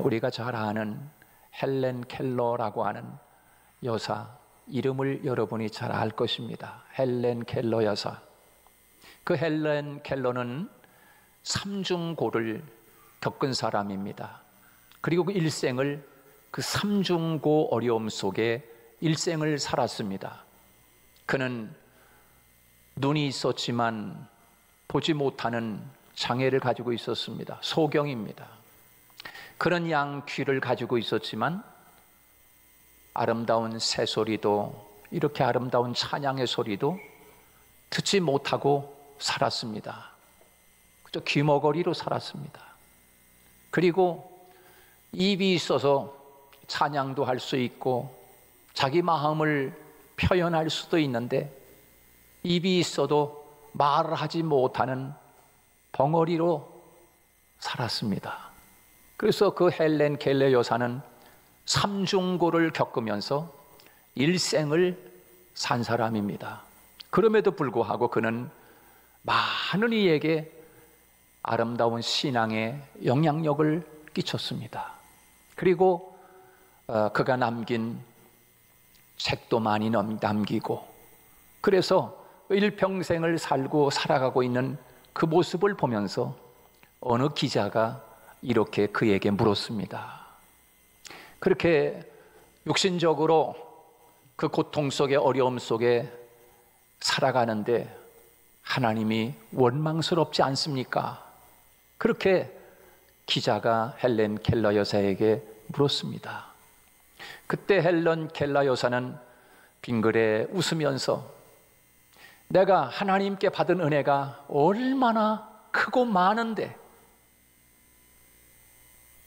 우리가 잘 아는 헬렌 켈러라고 하는 여사, 이름을 여러분이 잘 알 것입니다. 헬렌 켈러 여사. 그 헬렌 켈러는 삼중고를 겪은 사람입니다. 그리고 그 일생을, 그 삼중고 어려움 속에 일생을 살았습니다. 그는 눈이 있었지만 보지 못하는 장애를 가지고 있었습니다. 소경입니다. 그런 양 귀를 가지고 있었지만 아름다운 새소리도, 이렇게 아름다운 찬양의 소리도 듣지 못하고 살았습니다. 그저 귀머거리로 살았습니다. 그리고 입이 있어서 찬양도 할 수 있고 자기 마음을 표현할 수도 있는데 입이 있어도 말을 하지 못하는 벙어리로 살았습니다. 그래서 그 헬렌 켈러 여사는 삼중고를 겪으면서 일생을 산 사람입니다. 그럼에도 불구하고 그는 많은 이에게 아름다운 신앙의 영향력을 끼쳤습니다. 그리고 그가 남긴 책도 많이 남기고, 그래서 일평생을 살고 살아가고 있는 그 모습을 보면서 어느 기자가 이렇게 그에게 물었습니다. 그렇게 육신적으로 그 고통 속에, 어려움 속에 살아가는데 하나님이 원망스럽지 않습니까? 그렇게 기자가 헬렌 켈러 여사에게 물었습니다. 그때 헬렌 켈러 여사는 빙그레 웃으면서 내가 하나님께 받은 은혜가 얼마나 크고 많은데,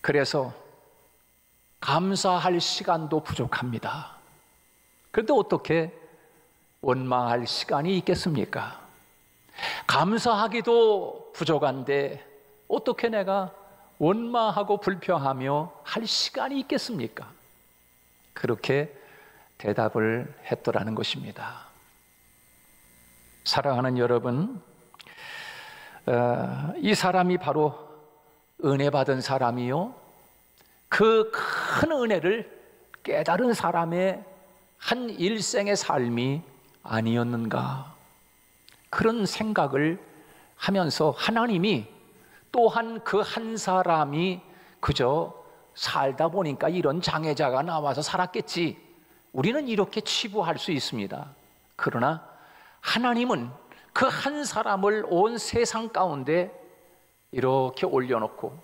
그래서 감사할 시간도 부족합니다. 그런데 어떻게 원망할 시간이 있겠습니까? 감사하기도 부족한데 어떻게 내가 원망하고 불평하며 할 시간이 있겠습니까? 그렇게 대답을 했더라는 것입니다. 사랑하는 여러분, 이 사람이 바로 은혜 받은 사람이요, 그 큰 은혜를 깨달은 사람의 한 일생의 삶이 아니었는가, 그런 생각을 하면서 하나님이 또한 그 한 사람이 그저 살다 보니까 이런 장애자가 나와서 살았겠지, 우리는 이렇게 치부할 수 있습니다. 그러나 하나님은 그 한 사람을 온 세상 가운데 이렇게 올려놓고,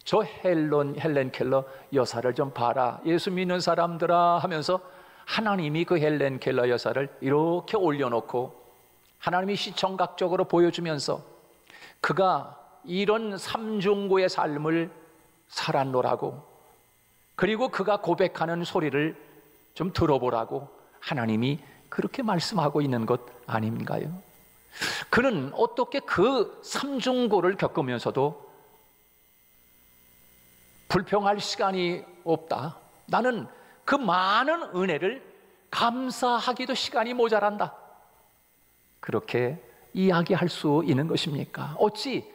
저 헬렌 켈러 여사를 좀 봐라, 예수 믿는 사람들아 하면서 하나님이 그 헬렌 켈러 여사를 이렇게 올려놓고 하나님이 시청각적으로 보여주면서 그가 이런 삼중고의 삶을 살았노라고, 그리고 그가 고백하는 소리를 좀 들어보라고 하나님이 그렇게 말씀하고 있는 것 아닌가요? 그는 어떻게 그 삼중고를 겪으면서도 불평할 시간이 없다, 나는 그 많은 은혜를 감사하기도 시간이 모자란다, 그렇게 이야기할 수 있는 것입니까? 어찌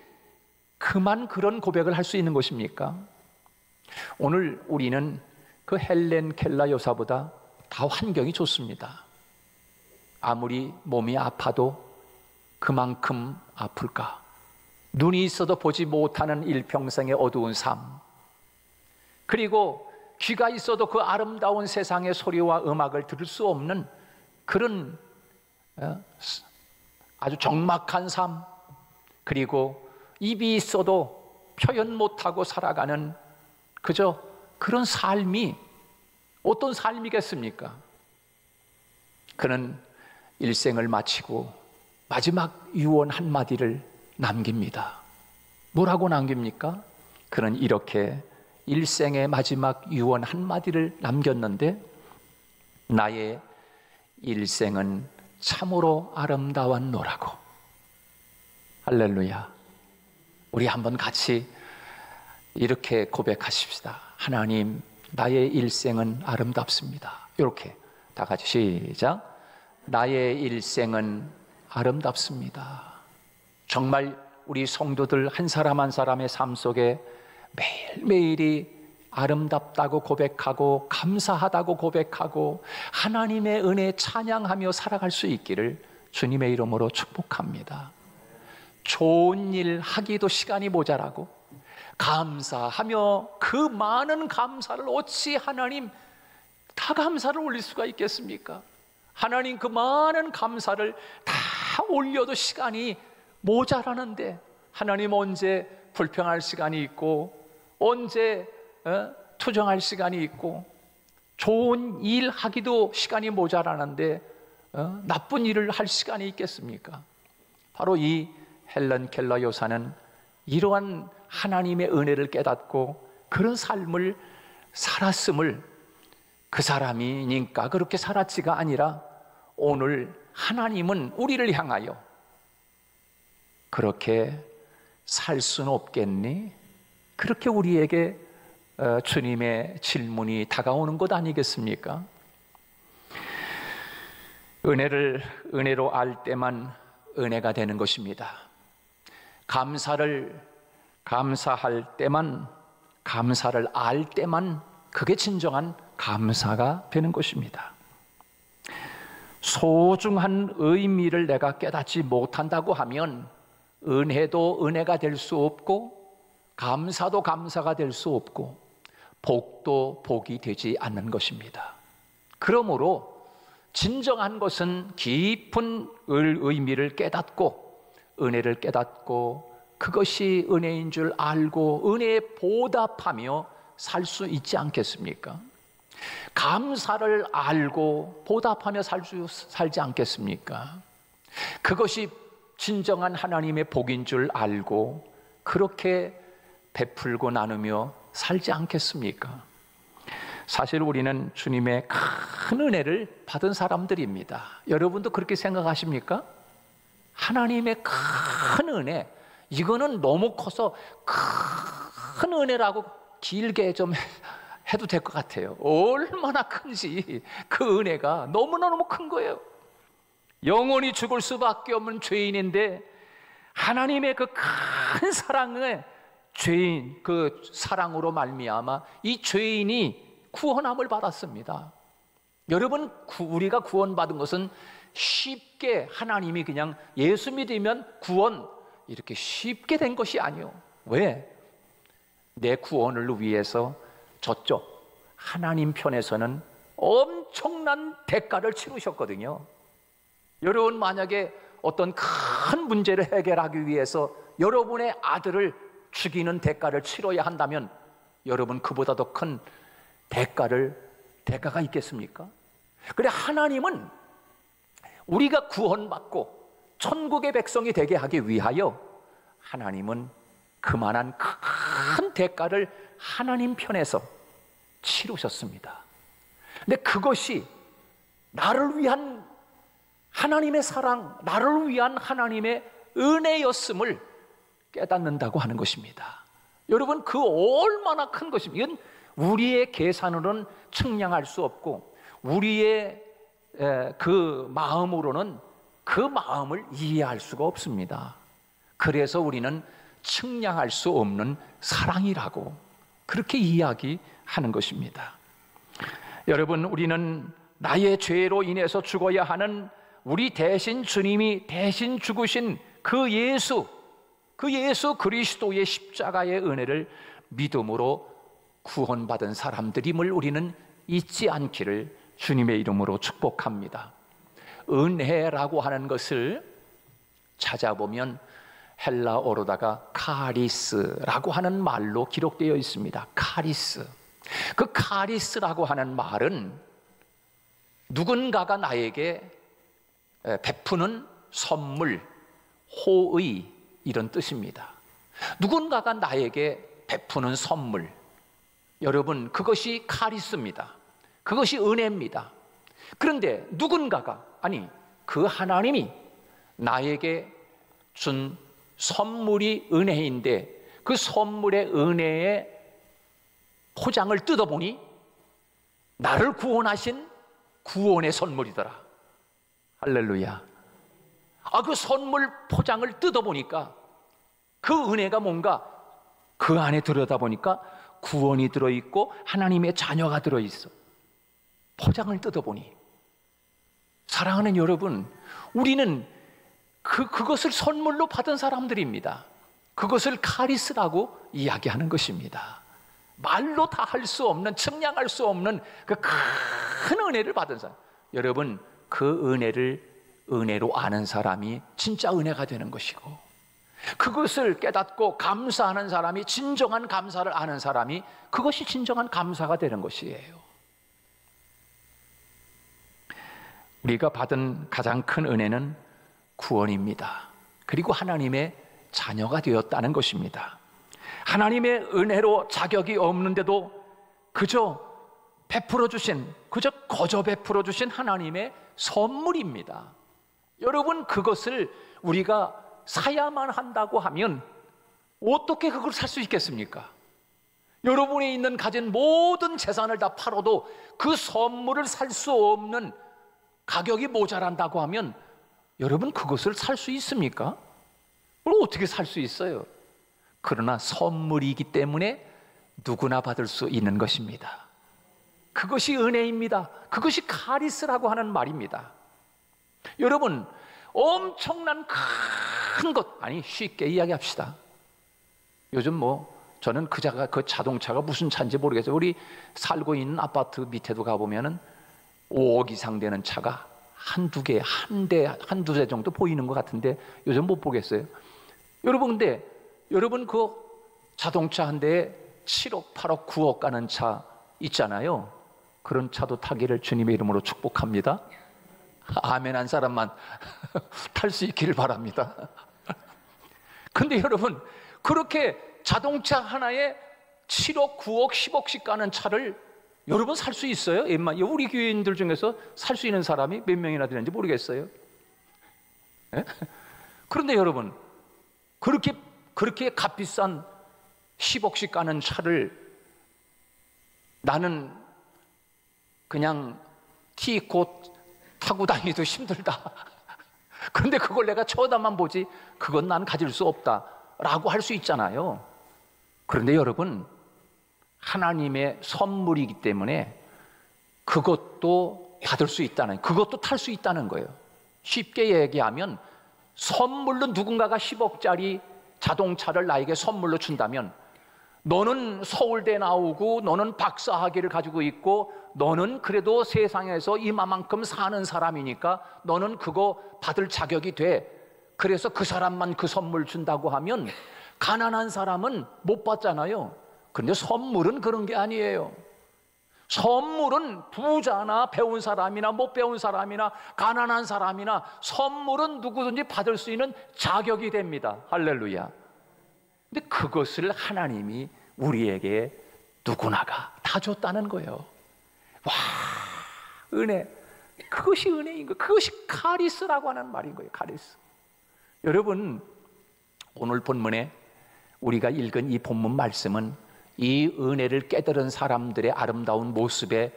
그만 그런 고백을 할 수 있는 것입니까? 오늘 우리는 그 헬렌 켈러 여사보다 다 환경이 좋습니다. 아무리 몸이 아파도 그만큼 아플까? 눈이 있어도 보지 못하는 일평생의 어두운 삶, 그리고 귀가 있어도 그 아름다운 세상의 소리와 음악을 들을 수 없는 그런 아주 적막한 삶, 그리고 입이 있어도 표현 못하고 살아가는 그저 그런 삶이 어떤 삶이겠습니까? 그는 일생을 마치고 마지막 유언 한마디를 남깁니다. 뭐라고 남깁니까? 그는 이렇게 일생의 마지막 유언 한마디를 남겼는데, 나의 일생은 참으로 아름다웠노라고. 할렐루야. 우리 한번 같이 이렇게 고백하십시다. 하나님, 나의 일생은 아름답습니다. 이렇게 다 같이 시작. 나의 일생은 아름답습니다. 정말 우리 성도들 한 사람 한 사람의 삶 속에 매일매일이 아름답다고 고백하고 감사하다고 고백하고 하나님의 은혜 찬양하며 살아갈 수 있기를 주님의 이름으로 축복합니다. 좋은 일 하기도 시간이 모자라고 감사하며 그 많은 감사를 어찌 하나님 다 감사를 올릴 수가 있겠습니까? 하나님 그 많은 감사를 다 올려도 시간이 모자라는데 하나님 언제 불평할 시간이 있고 언제 투정할 시간이 있고 좋은 일 하기도 시간이 모자라는데 나쁜 일을 할 시간이 있겠습니까? 바로 이 헬런 켈러 여사는 이러한 하나님의 은혜를 깨닫고 그런 삶을 살았음을 그 사람이니까 그렇게 살았지가 아니라 오늘 하나님은 우리를 향하여 그렇게 살 수는 없겠니? 그렇게 우리에게 주님의 질문이 다가오는 것 아니겠습니까? 은혜를 은혜로 알 때만 은혜가 되는 것입니다. 감사할 때만, 감사를 알 때만 그게 진정한 감사가 되는 것입니다. 소중한 의미를 내가 깨닫지 못한다고 하면 은혜도 은혜가 될 수 없고 감사도 감사가 될 수 없고 복도 복이 되지 않는 것입니다. 그러므로 진정한 것은 깊은 의미를 깨닫고 은혜를 깨닫고 그것이 은혜인 줄 알고 은혜에 보답하며 살 수 있지 않겠습니까? 감사를 알고 보답하며 살지 않겠습니까? 그것이 진정한 하나님의 복인 줄 알고 그렇게 베풀고 나누며 살지 않겠습니까? 사실 우리는 주님의 큰 은혜를 받은 사람들입니다. 여러분도 그렇게 생각하십니까? 하나님의 큰 은혜, 이거는 너무 커서 큰 은혜라고 길게 좀 해도 될 것 같아요. 얼마나 큰지 그 은혜가 너무너무 큰 거예요. 영원히 죽을 수밖에 없는 죄인인데 하나님의 그 큰 사랑의 죄인, 그 사랑으로 말미암아 이 죄인이 구원함을 받았습니다. 여러분, 우리가 구원받은 것은 쉽게 하나님이 그냥 예수 믿으면 구원 이렇게 쉽게 된 것이 아니요. 왜? 내 구원을 위해서 저쪽 하나님 편에서는 엄청난 대가를 치르셨거든요. 여러분, 만약에 어떤 큰 문제를 해결하기 위해서 여러분의 아들을 죽이는 대가를 치러야 한다면 여러분, 그보다 더 큰 대가가 있겠습니까? 그래, 하나님은 우리가 구원받고 천국의 백성이 되게 하기 위하여 하나님은 그만한 큰 대가를 하나님 편에서 치르셨습니다. 근데 그것이 나를 위한 하나님의 사랑, 나를 위한 하나님의 은혜였음을 깨닫는다고 하는 것입니다. 여러분, 그 얼마나 큰 것입니까? 이건 우리의 계산으로는 측량할 수 없고 우리의 그 마음으로는 그 마음을 이해할 수가 없습니다. 그래서 우리는 측량할 수 없는 사랑이라고 그렇게 이야기하는 것입니다. 여러분, 우리는 나의 죄로 인해서 죽어야 하는 우리 대신 주님이 대신 죽으신 그 예수 그리스도의 십자가의 은혜를 믿음으로 구원받은 사람들임을 우리는 잊지 않기를 주님의 이름으로 축복합니다. 은혜라고 하는 것을 찾아보면 헬라어로다가 카리스라고 하는 말로 기록되어 있습니다. 카리스. 그 카리스라고 하는 말은 누군가가 나에게 베푸는 선물, 호의 이런 뜻입니다. 누군가가 나에게 베푸는 선물, 여러분, 그것이 카리스입니다. 그것이 은혜입니다. 그런데 누군가가, 아니 그 하나님이 나에게 준 선물이 은혜인데 그 선물의 은혜의 포장을 뜯어보니 나를 구원하신 구원의 선물이더라. 할렐루야. 그 선물 포장을 뜯어보니까 그 은혜가 뭔가 그 안에 들여다보니까 구원이 들어있고 하나님의 자녀가 들어있어. 포장을 뜯어보니, 사랑하는 여러분, 우리는 그것을 선물로 받은 사람들입니다. 그것을 카리스라고 이야기하는 것입니다. 말로 다 할 수 없는, 측량할 수 없는 그 큰 은혜를 받은 사람. 여러분, 그 은혜를 은혜로 아는 사람이 진짜 은혜가 되는 것이고, 그것을 깨닫고 감사하는 사람이, 진정한 감사를 아는 사람이, 그것이 진정한 감사가 되는 것이에요. 우리가 받은 가장 큰 은혜는 구원입니다. 그리고 하나님의 자녀가 되었다는 것입니다. 하나님의 은혜로 자격이 없는데도 그저 베풀어 주신, 그저 거저 베풀어 주신 하나님의 선물입니다. 여러분, 그것을 우리가 사야만 한다고 하면 어떻게 그걸 살 수 있겠습니까? 여러분이 있는 가진 모든 재산을 다 팔아도 그 선물을 살 수 없는 가격이 모자란다고 하면 여러분, 그것을 살 수 있습니까? 그걸 어떻게 살 수 있어요? 그러나 선물이기 때문에 누구나 받을 수 있는 것입니다. 그것이 은혜입니다. 그것이 카리스라고 하는 말입니다. 여러분, 엄청난 큰 것, 아니 쉽게 이야기합시다. 요즘 저는 그 자동차가 무슨 차인지 모르겠어요. 우리 살고 있는 아파트 밑에도 가보면은 5억 이상 되는 차가 한두 개, 한두 대 정도 보이는 것 같은데 요즘 못 보겠어요. 여러분, 근데 여러분, 그 자동차 한 대에 7억, 8억, 9억 가는 차 있잖아요. 그런 차도 타기를 주님의 이름으로 축복합니다. 아멘 한 사람만 탈 수 있기를 바랍니다. 근데 여러분, 그렇게 자동차 하나에 7억, 9억, 10억씩 가는 차를 여러분 살 수 있어요? 우리 교인들 중에서 살 수 있는 사람이 몇 명이나 되는지 모르겠어요. 예? 그런데 여러분, 그렇게 값비싼 10억씩 가는 차를 나는 그냥 T꽃 타고 다니기도 힘들다. 그런데 그걸 내가 쳐다만 보지 그건 난 가질 수 없다라고 할 수 있잖아요. 그런데 여러분, 하나님의 선물이기 때문에 그것도 받을 수 있다는, 그것도 탈 수 있다는 거예요. 쉽게 얘기하면 선물로 누군가가 10억짜리 자동차를 나에게 선물로 준다면, 너는 서울대 나오고 너는 박사학위를 가지고 있고 너는 그래도 세상에서 이만큼 사는 사람이니까 너는 그거 받을 자격이 돼. 그래서 그 사람만 그 선물 준다고 하면 가난한 사람은 못 받잖아요. 그런데 선물은 그런 게 아니에요. 선물은 부자나 배운 사람이나 못 배운 사람이나 가난한 사람이나 선물은 누구든지 받을 수 있는 자격이 됩니다. 할렐루야. 근데 그것을 하나님이 우리에게 누구나가 다 줬다는 거예요. 와, 은혜. 그것이 은혜인 거예요. 그것이 카리스라고 하는 말인 거예요. 카리스. 여러분, 오늘 본문에 우리가 읽은 이 본문 말씀은 이 은혜를 깨달은 사람들의 아름다운 모습의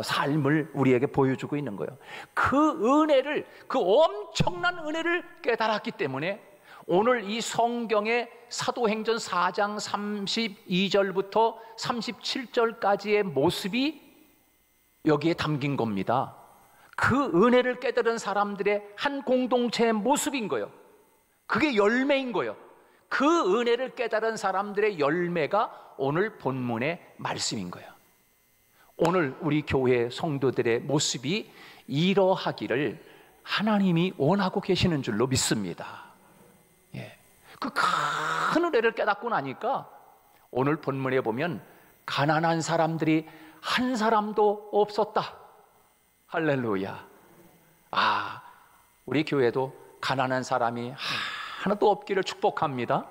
삶을 우리에게 보여주고 있는 거예요. 그 은혜를, 그 엄청난 은혜를 깨달았기 때문에 오늘 이 성경의 사도행전 4장 32절부터 37절까지의 모습이 여기에 담긴 겁니다. 그 은혜를 깨달은 사람들의 한 공동체의 모습인 거예요. 그게 열매인 거예요. 그 은혜를 깨달은 사람들의 열매가 오늘 본문의 말씀인 거예요. 오늘 우리 교회 성도들의 모습이 이러하기를 하나님이 원하고 계시는 줄로 믿습니다. 그 큰 은혜를 깨닫고 나니까 오늘 본문에 보면 가난한 사람들이 한 사람도 없었다. 할렐루야. 우리 교회도 가난한 사람이 하나도 없기를 축복합니다.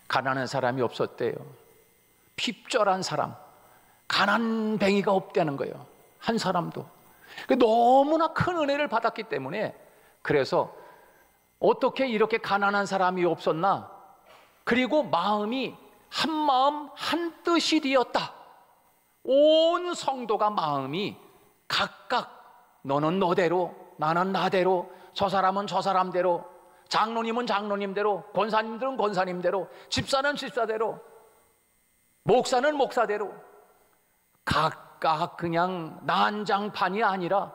가난한 사람이 없었대요. 핍절한 사람, 가난뱅이가 없다는 거예요. 한 사람도. 너무나 큰 은혜를 받았기 때문에, 그래서 어떻게 이렇게 가난한 사람이 없었나? 그리고 마음이 한 마음 한 뜻이 되었다. 온 성도가 마음이 각각 너는 너대로, 나는 나대로, 저 사람은 저 사람대로, 장로님은 장로님대로, 권사님들은 권사님대로, 집사는 집사대로, 목사는 목사대로 각각 그냥 난장판이 아니라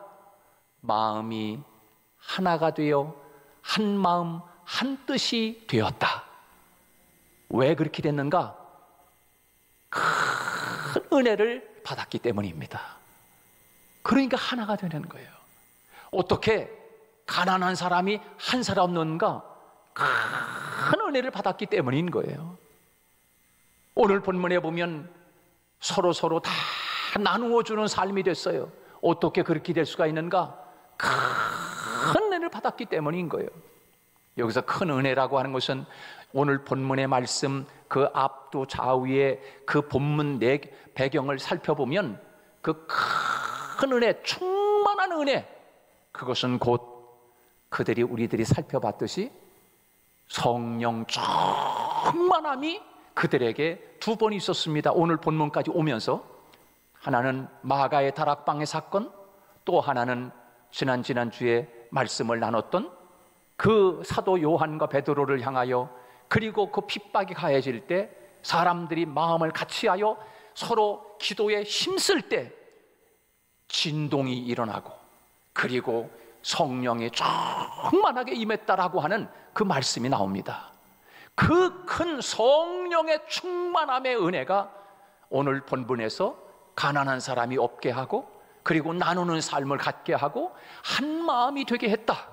마음이 하나가 되어 한 마음 한 뜻이 되었다. 왜 그렇게 됐는가? 큰 은혜를 받았기 때문입니다. 그러니까 하나가 되는 거예요. 어떻게 가난한 사람이 한 사람 없는가? 큰 은혜를 받았기 때문인 거예요. 오늘 본문에 보면 서로 다 나누어 주는 삶이 됐어요. 어떻게 그렇게 될 수가 있는가? 큰 은혜를 받았기 때문인 거예요. 여기서 큰 은혜라고 하는 것은 오늘 본문의 말씀 그 앞도 좌우에 그 본문 내 배경을 살펴보면 그 큰 은혜, 충만한 은혜, 그것은 곧 그들이 우리들이 살펴봤듯이 성령 충만함이 그들에게 두 번 있었습니다. 오늘 본문까지 오면서 하나는 마가의 다락방의 사건, 또 하나는 지난주에 말씀을 나눴던 그 사도 요한과 베드로를 향하여, 그리고 그 핍박이 가해질 때 사람들이 마음을 같이하여 서로 기도에 힘쓸 때 진동이 일어나고 그리고 성령이 충만하게 임했다라고 하는 그 말씀이 나옵니다. 그 큰 성령의 충만함의 은혜가 오늘 본문에서 가난한 사람이 없게 하고 그리고 나누는 삶을 갖게 하고 한 마음이 되게 했다.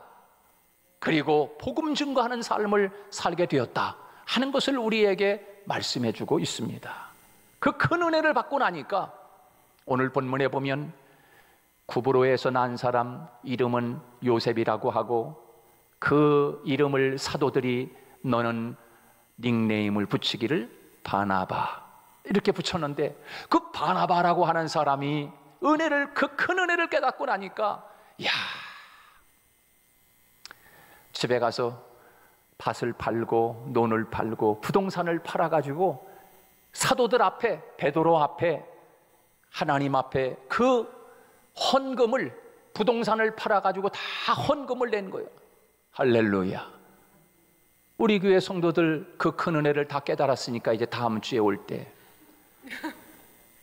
그리고 복음 증거하는 삶을 살게 되었다 하는 것을 우리에게 말씀해 주고 있습니다. 그 큰 은혜를 받고 나니까 오늘 본문에 보면 구브로에서 난 사람 이름은 요셉이라고 하고 그 이름을 사도들이 너는 닉네임을 붙이기를 바나바 이렇게 붙였는데, 그 바나바라고 하는 사람이 은혜를, 그 큰 은혜를 깨닫고 나니까 야, 집에 가서 밭을 팔고 논을 팔고 부동산을 팔아가지고 사도들 앞에, 베드로 앞에, 하나님 앞에 그 헌금을, 부동산을 팔아가지고 다 헌금을 낸 거예요. 할렐루야. 우리 교회 성도들 그 큰 은혜를 다 깨달았으니까 이제 다음 주에 올 때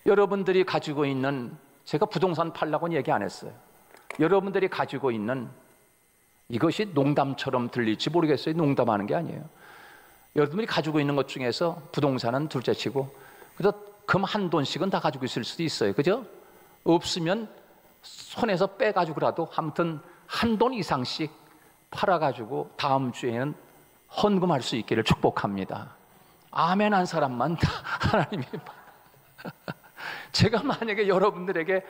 여러분들이 가지고 있는, 제가 부동산 팔라고는 얘기 안 했어요. 여러분들이 가지고 있는, 이것이 농담처럼 들릴지 모르겠어요. 농담하는 게 아니에요. 여러분들이 가지고 있는 것 중에서 부동산은 둘째치고 그래서 금 한 돈씩은 다 가지고 있을 수도 있어요. 그죠? 없으면 손에서 빼가지고라도 아무튼 한 돈 이상씩 팔아가지고 다음 주에는 헌금할 수 있기를 축복합니다. 아멘 한 사람만 다 하나님이 제가 만약에 여러분들에게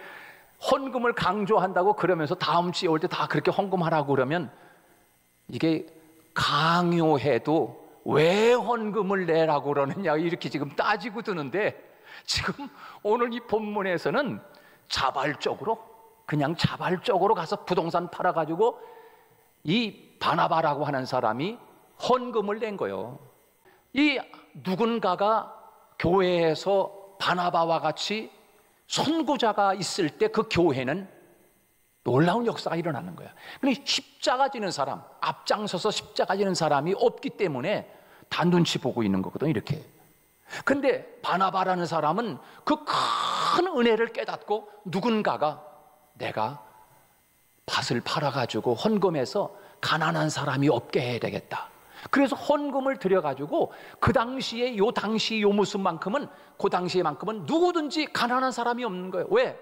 헌금을 강조한다고 그러면서 다음 주에 올 때 다 그렇게 헌금하라고 그러면 이게 강요해도 왜 헌금을 내라고 그러느냐 이렇게 지금 따지고 드는데, 지금 오늘 이 본문에서는 자발적으로, 그냥 자발적으로 가서 부동산 팔아가지고 이 바나바라고 하는 사람이 헌금을 낸 거예요. 이 누군가가 교회에서 바나바와 같이 선구자가 있을 때 그 교회는 놀라운 역사가 일어나는 거야. 그러니까 십자가 지는 사람, 앞장서서 십자가 지는 사람이 없기 때문에 다 눈치 보고 있는 거거든, 이렇게. 근데 바나바라는 사람은 그 큰 은혜를 깨닫고 누군가가 내가 밭을 팔아가지고 헌금해서 가난한 사람이 없게 해야 되겠다. 그래서 헌금을 들여가지고 그 당시에 요 당시 요 모습만큼은, 그 당시에만큼은 누구든지 가난한 사람이 없는 거예요. 왜?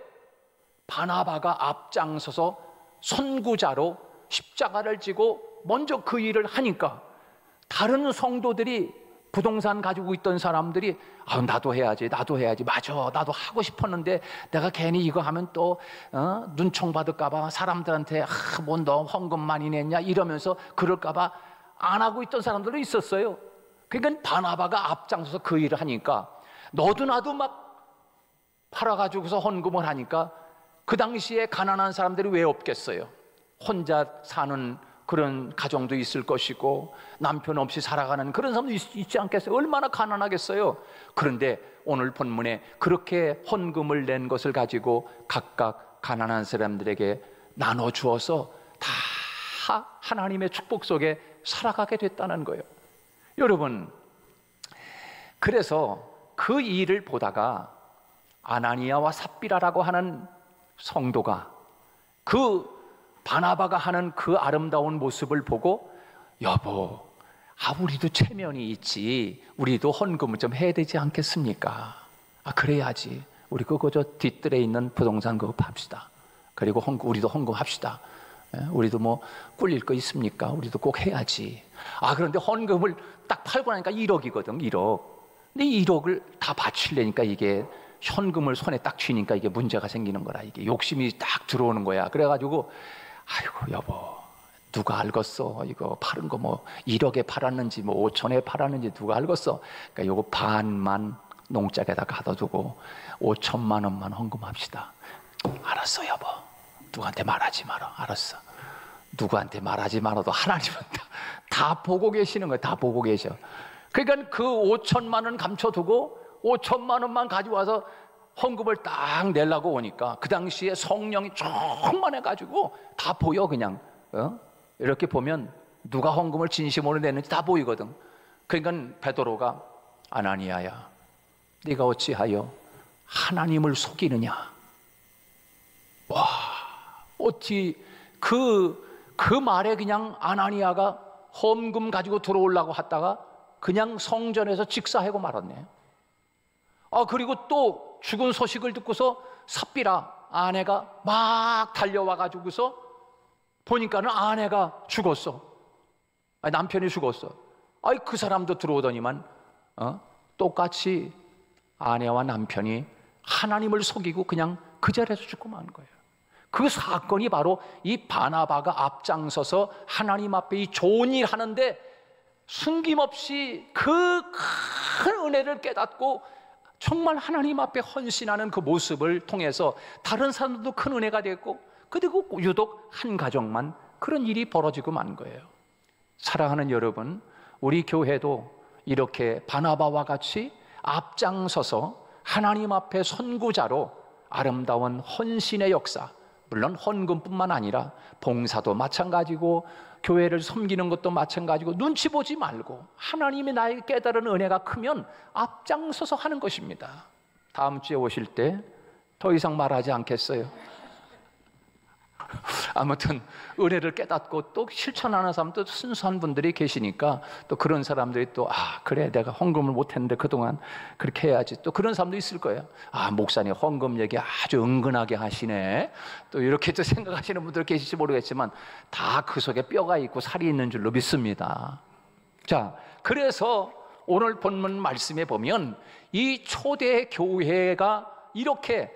바나바가 앞장서서 선구자로 십자가를 지고 먼저 그 일을 하니까 다른 성도들이, 부동산 가지고 있던 사람들이 나도 해야지, 맞아, 나도 하고 싶었는데 내가 괜히 이거 하면 또 눈총 받을까 봐, 사람들한테 뭐 너 헌금 많이 냈냐 이러면서 그럴까 봐 안 하고 있던 사람들도 있었어요. 그러니까 바나바가 앞장서서 그 일을 하니까 너도 나도 막 팔아가지고서 헌금을 하니까 그 당시에 가난한 사람들이 왜 없겠어요? 혼자 사는 그런 가정도 있을 것이고 남편 없이 살아가는 그런 사람도 있지 않겠어요? 얼마나 가난하겠어요? 그런데 오늘 본문에 그렇게 헌금을 낸 것을 가지고 각각 가난한 사람들에게 나눠주어서 다 하나님의 축복 속에 살아가게 됐다는 거예요. 여러분, 그래서 그 일을 보다가 아나니아와 삽비라라고 하는 성도가 그 바나바가 하는 그 아름다운 모습을 보고, 여보, 우리도 체면이 있지, 우리도 헌금을 좀 해야 되지 않겠습니까? 그래야지. 우리 그거 저 뒷뜰에 있는 부동산 그거 팝시다. 그리고 우리도 헌금합시다. 우리도 뭐 꿀릴 거 있습니까? 우리도 꼭 해야지. 그런데 헌금을 딱 팔고 나니까 1억이거든, 1억. 근데 1억을 다 바치려니까 이게 현금을 손에 딱 쥐니까 이게 문제가 생기는 거라. 이게 욕심이 딱 들어오는 거야. 그래가지고, 아이고, 여보, 누가 알겠어? 이거 파는 거 뭐 1억에 팔았는지 뭐 5천에 팔았는지 누가 알겠어? 그러니까 요거 반만 농짝에다 가둬두고 5천만 원만 헌금합시다. 알았어, 여보. 누구한테 말하지 마라. 알았어. 누구한테 말하지 말아도 하나님은 다 보고 계시는 거예요. 다 보고 계셔. 그러니까 그 5천만 원 감춰두고 5천만 원만 가져와서 헌금을 딱 내려고 오니까 그 당시에 성령이 충만해가지고 다 보여. 그냥 이렇게 보면 누가 헌금을 진심으로 냈는지 다 보이거든. 그러니까 베드로가, 아나니아야, 네가 어찌하여 하나님을 속이느냐. 와, 어찌 그 말에 그냥 아나니아가 헌금 가지고 들어오려고 하다가 그냥 성전에서 직사하고 말았네. 그리고 또 죽은 소식을 듣고서 삽비라 아내가 막 달려와 가지고서 보니까는 아내가 죽었어. 남편이 죽었어. 그 사람도 들어오더니만 똑같이 아내와 남편이 하나님을 속이고 그냥 그 자리에서 죽고 만 거예요. 그 사건이 바로 이 바나바가 앞장서서 하나님 앞에 이 좋은 일 하는데 숨김없이 그 큰 은혜를 깨닫고 정말 하나님 앞에 헌신하는 그 모습을 통해서 다른 사람들도 큰 은혜가 됐고, 그리고 유독 한 가정만 그런 일이 벌어지고 만 거예요. 사랑하는 여러분, 우리 교회도 이렇게 바나바와 같이 앞장서서 하나님 앞에 선구자로 아름다운 헌신의 역사, 물론 헌금뿐만 아니라 봉사도 마찬가지고 교회를 섬기는 것도 마찬가지고 눈치 보지 말고 하나님이 나에게 깨달은 은혜가 크면 앞장서서 하는 것입니다. 다음 주에 오실 때 더 이상 말하지 않겠어요. 아무튼 은혜를 깨닫고 또 실천하는 사람도 순수한 분들이 계시니까 또 그런 사람들이 또 그래, 내가 헌금을 못했는데 그동안 그렇게 해야지, 또 그런 사람도 있을 거예요. 목사님 헌금 얘기 아주 은근하게 하시네, 또 이렇게 또 생각하시는 분들 계실지 모르겠지만 다 그 속에 뼈가 있고 살이 있는 줄로 믿습니다. 자, 그래서 오늘 본문 말씀에 보면 이 초대 교회가 이렇게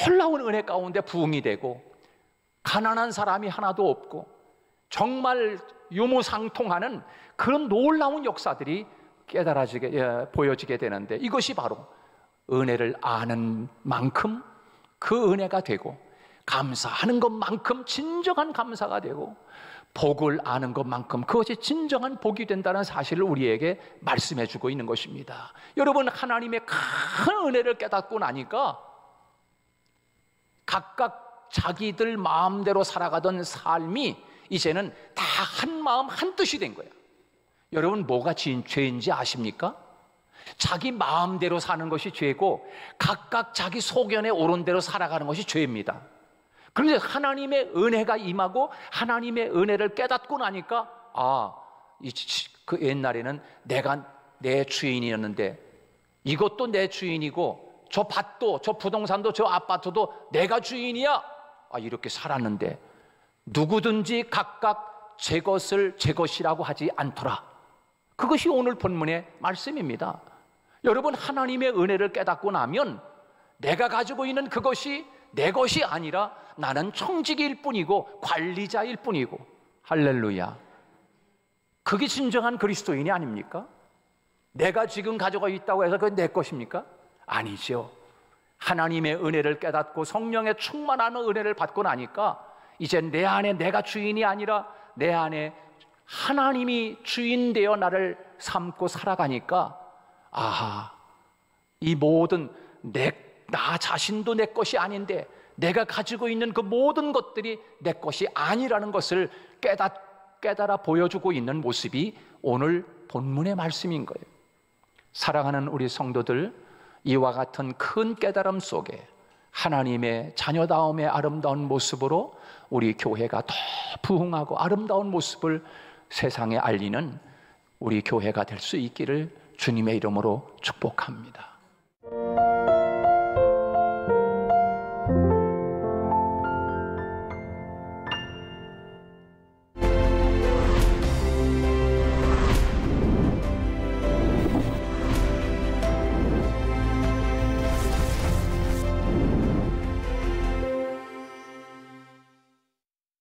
놀라운 은혜 가운데 부흥이 되고 가난한 사람이 하나도 없고 정말 유무상통하는 그런 놀라운 역사들이 보여지게 되는데, 이것이 바로 은혜를 아는 만큼 그 은혜가 되고 감사하는 것만큼 진정한 감사가 되고 복을 아는 것만큼 그것이 진정한 복이 된다는 사실을 우리에게 말씀해 주고 있는 것입니다. 여러분, 하나님의 큰 은혜를 깨닫고 나니까 각각 자기들 마음대로 살아가던 삶이 이제는 다 한 마음 한 뜻이 된 거예요. 여러분, 뭐가 죄인지 아십니까? 자기 마음대로 사는 것이 죄고 각각 자기 소견에 오른 대로 살아가는 것이 죄입니다. 그런데 하나님의 은혜가 임하고 하나님의 은혜를 깨닫고 나니까 그 옛날에는 내가 내 주인이었는데 이것도 내 주인이고 저 밭도 저 부동산도 저 아파트도 내가 주인이야, 이렇게 살았는데 누구든지 각각 제 것을 제 것이라고 하지 않더라. 그것이 오늘 본문의 말씀입니다. 여러분, 하나님의 은혜를 깨닫고 나면 내가 가지고 있는 그것이 내 것이 아니라 나는 청지기일 뿐이고 관리자일 뿐이고, 할렐루야, 그게 진정한 그리스도인이 아닙니까? 내가 지금 가지고 있다고 해서 그게 내 것입니까? 아니죠. 하나님의 은혜를 깨닫고 성령의 충만한 은혜를 받고 나니까 이제 내 안에 내가 주인이 아니라 내 안에 하나님이 주인 되어 나를 삼고 살아가니까 이 모든 나 자신도 내 것이 아닌데 내가 가지고 있는 그 모든 것들이 내 것이 아니라는 것을 깨달아 보여주고 있는 모습이 오늘 본문의 말씀인 거예요. 사랑하는 우리 성도들, 이와 같은 큰 깨달음 속에 하나님의 자녀다움의 아름다운 모습으로 우리 교회가 더 부흥하고 아름다운 모습을 세상에 알리는 우리 교회가 될 수 있기를 주님의 이름으로 축복합니다.